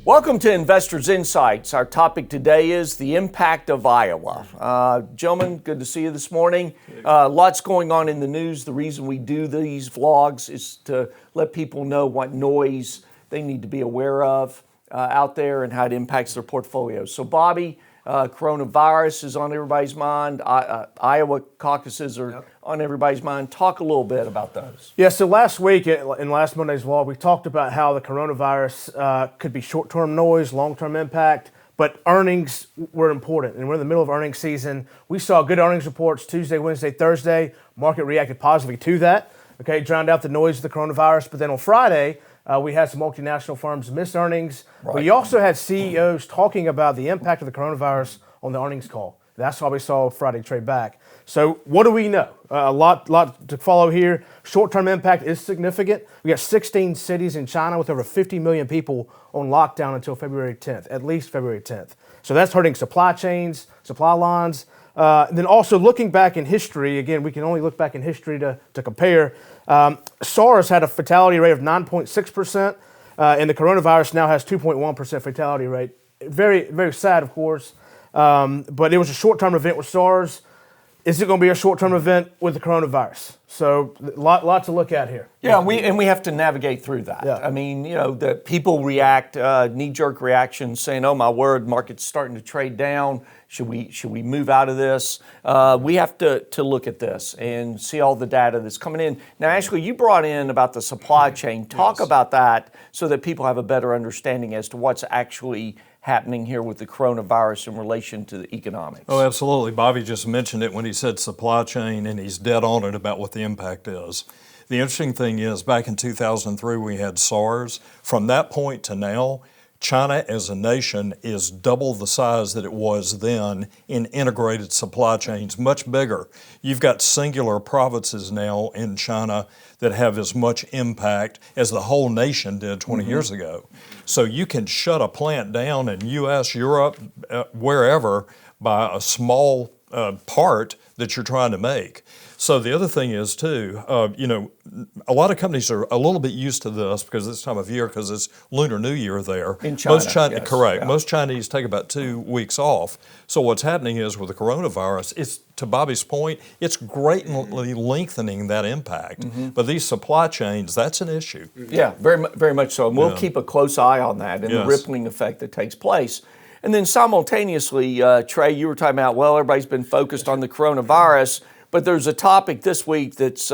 Welcome to Investors Insights. Our topic today is the impact of Iowa. Gentlemen, good to see you this morning. Lots going on in the news. The reason we do these vlogs is to let people know what noise they need to be aware of out there and how it impacts their portfolios. So Bobby, coronavirus is on everybody's mind. Iowa caucuses are on everybody's mind. Talk a little bit about those. Yeah, so last week in last Monday's vlog, we talked about how the coronavirus could be short-term noise, long-term impact, but earnings were important. And we're in the middle of earnings season. We saw good earnings reports Tuesday, Wednesday, Thursday. Market reacted positively to that. Okay, drowned out the noise of the coronavirus. But then on Friday, we had some multinational firms miss earnings. Right. But you also had CEOs talking about the impact of the coronavirus on the earnings call. That's why we saw Friday trade back. So what do we know? A lot to follow here. Short-term impact is significant. We got 16 cities in China with over 50 million people on lockdown until February 10th, at least February 10th. So that's hurting supply chains, supply lines. Then also looking back in history, again, we can only look back in history to compare. SARS had a fatality rate of 9.6%, and the coronavirus now has 2.1% fatality rate. Very, very sad, of course. But it was a short-term event with SARS. Is it going to be a short-term event with the coronavirus? So lot to look at here. Yeah, we have to navigate through that. Yeah. I mean, the people react, knee-jerk reactions saying, oh my word, market's starting to trade down. Should we move out of this? We have to look at this and see all the data that's coming in. Now, Ashley, you brought in about the supply chain. Talk about that so that people have a better understanding as to what's actually happening here with the coronavirus in relation to the economics. Oh, absolutely. Bobby just mentioned it when he said supply chain, and he's dead on it about what the impact is. The interesting thing is, back in 2003, we had SARS. From that point to now, China as a nation is double the size that it was then in integrated supply chains, much bigger. You've got singular provinces now in China that have as much impact as the whole nation did 20 years ago. So you can shut a plant down in US, Europe, wherever by a small part that you're trying to make. So the other thing is too, a lot of companies are a little bit used to this because this time of year, because it's Lunar New Year there. In China, yes. Correct. Yeah. Most Chinese take about 2 weeks off. So what's happening is with the coronavirus, it's, to Bobby's point, it's greatly lengthening that impact. But these supply chains, that's an issue. Yeah, very much so. And we'll keep a close eye on that and the rippling effect that takes place. And then simultaneously, Trey, you were talking about, well, everybody's been focused on the coronavirus, but there's a topic this week that's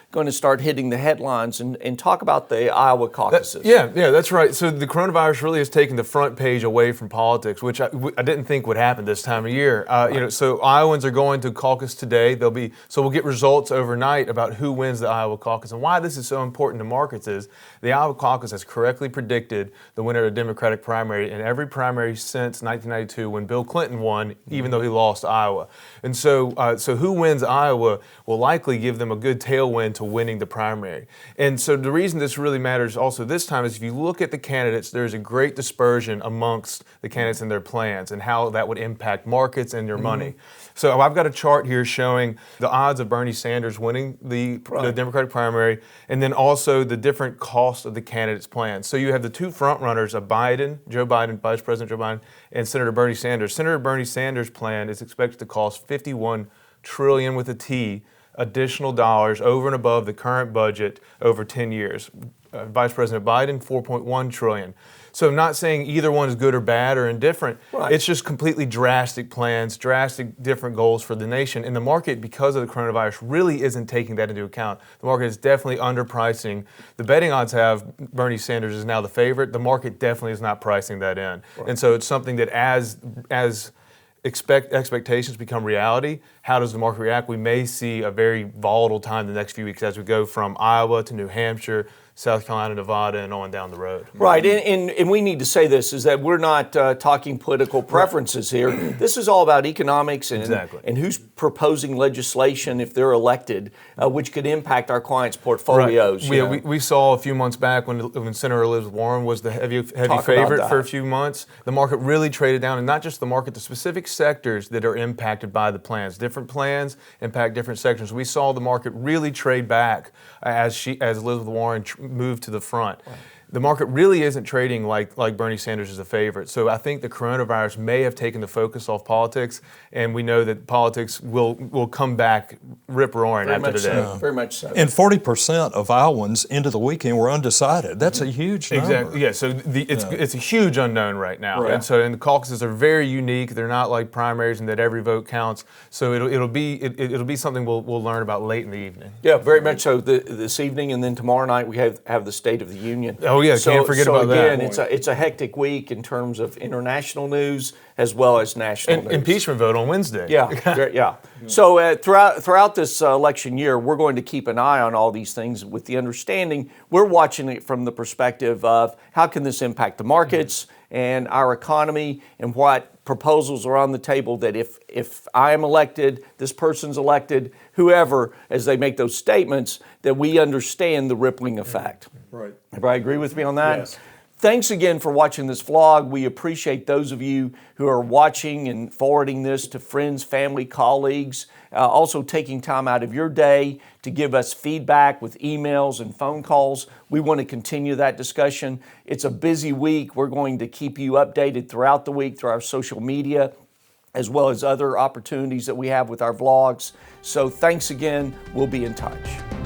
going to start hitting the headlines and talk about the Iowa caucuses. Yeah, that's right. So the coronavirus really has taken the front page away from politics, which I didn't think would happen this time of year. So Iowans are going to caucus today. So we'll get results overnight about who wins the Iowa caucus. And why this is so important to markets is the Iowa caucus has correctly predicted the winner of the Democratic primary in every primary since 1992 when Bill Clinton won, even though he lost Iowa. And so who wins Iowa will likely give them a good tailwind to winning the primary. And so the reason this really matters also this time is if you look at the candidates, there's a great dispersion amongst the candidates and their plans and how that would impact markets and your money. So I've got a chart here showing the odds of Bernie Sanders winning the Democratic primary and then also the different costs of the candidates' plans. So you have the two front runners of Joe Biden, Vice President Joe Biden, and Senator Bernie Sanders. Senator Bernie Sanders' plan is expected to cost $51 trillion with a T additional dollars over and above the current budget over 10 years. Vice President Biden, $4.1 trillion. So I'm not saying either one is good or bad or indifferent. Right. It's just completely drastic plans, drastic different goals for the nation. And the market, because of the coronavirus, really isn't taking that into account. The market is definitely underpricing. The betting odds have Bernie Sanders is now the favorite. The market definitely is not pricing that in. Right. And so it's something that as expectations become reality, how does the market react? We may see a very volatile time the next few weeks as we go from Iowa to New Hampshire, South Carolina, Nevada, and on down the road. Right, and we need to say this, is that we're not talking political preferences here. This is all about economics and who's proposing legislation if they're elected, which could impact our clients' portfolios. Right. We saw a few months back when Senator Elizabeth Warren was the heavy favorite for a few months, the market really traded down, and not just the market, the specific sectors that are impacted by the plans. Different plans impact different sectors. We saw the market really trade back as Elizabeth Warren moved to the front. Right. the market really isn't trading like Bernie Sanders is a favorite. So I think the coronavirus may have taken the focus off politics, and we know that politics will come back rip-roaring after today. Very much so. And 40% of Iowans into the weekend were undecided. That's a huge number. Exactly. Yeah. So it's a huge unknown right now, Right. and the caucuses are very unique. They're not like primaries, and that every vote counts. So it'll be something we'll learn about late in the evening. Yeah, very much so. This evening, and then tomorrow night we have the State of the Union. Oh yeah, can't forget about that. So again, it's a hectic week in terms of international news as well as national news. Impeachment vote on Wednesday. Yeah, yeah. So throughout this election year, we're going to keep an eye on all these things with the understanding we're watching it from the perspective of how can this impact the markets and our economy, and what proposals are on the table that if I am elected, this person's elected, whoever, as they make those statements, that we understand the rippling effect. Right. Everybody agree with me on that? Yes. Thanks again for watching this vlog. We appreciate those of you who are watching and forwarding this to friends, family, colleagues. Also taking time out of your day to give us feedback with emails and phone calls. We want to continue that discussion. It's a busy week. We're going to keep you updated throughout the week through our social media, as well as other opportunities that we have with our vlogs. So thanks again. We'll be in touch.